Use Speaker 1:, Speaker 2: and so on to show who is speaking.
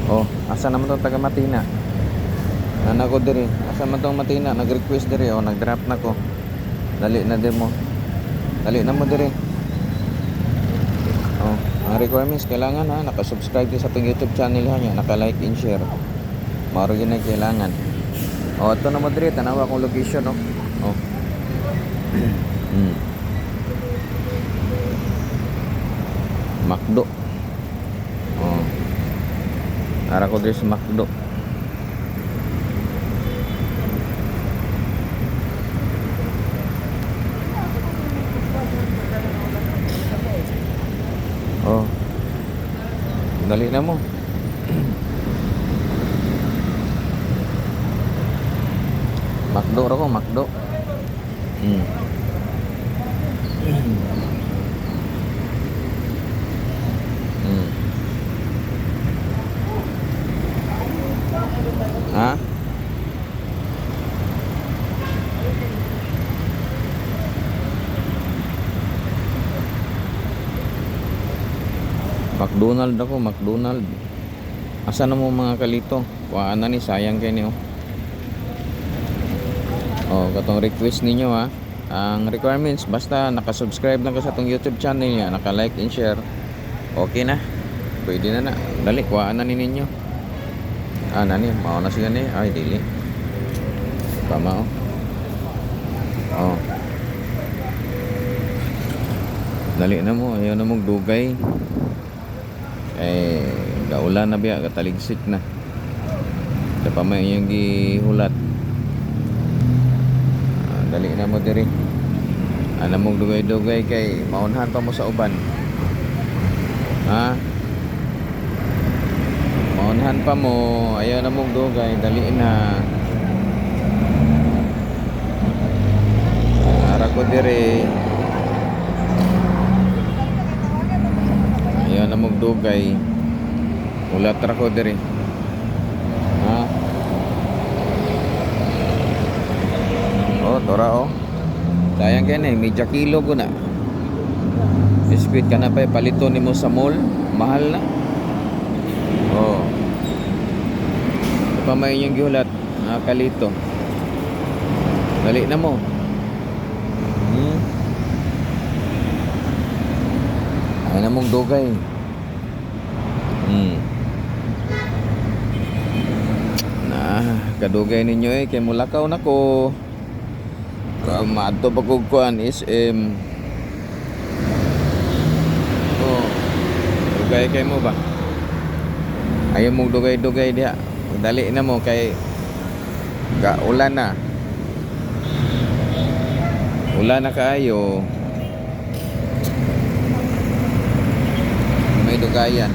Speaker 1: Oh, asa naman tong taga Matina? Ana ko diri. Asa man tong Matina? Nag-request diri oh, nag-drop na ko. Dali na din mo. Dali na mo diri. Oh, ang requirements kailangan ha, naka-subscribe ka sa ating YouTube channel ha, naka-like and share. Maro yun ay kailangan. Oh, ito na mo diri, tanawa akong location oh. Oh. Macdo. Oh. Ara ko diri sa Macdo. Oh. Dali na mo. Macdo ra ko, Macdo. Ha? McDonald ako, McDonald. Asa na mo mga kalito? Kuhaan na ni, sayang kayo niyo. Oh, katong request ninyo ha. Ang requirements, basta nakasubscribe lang ka sa itong YouTube channel niya, naka-like and share. Okay na. Pwede na na. Dali, kuhaan na ni ninyo. Ah, nani, mao na siya ni. Ay, dili. Tama oh. Oh. Dali na mo, ayaw na mong dugay. Eh, gaulan na biya, kataligsik na. Sa pamay yung gihulat. Dali na mo diri. Ana mong dugay-dugay kay maunhan pa mo sa uban. Ha? Maunhan pa mo, ayaw na mong dugay, dali na. Ara ko diri. Ayaw na mong dugay. Ulat ra ko diri. Ha? Oh, tora oh. Sayang kaya na, medya kilo ko na. Biscuit ka na pa, palito ni mo sa mall. Mahal na. Oh. Pa may yung gihulat. Kalito. Dali na mo. Ay na mong dugay. Kadugay ninyo eh. Kay mulakaw na ko. Maadto pa kong kuhan SM. Oh, dugay kay mo ba? Ayaw mong dugay-dugay diha. Dali na mo kay ulan na. Ulan na kaayo. May dugayan.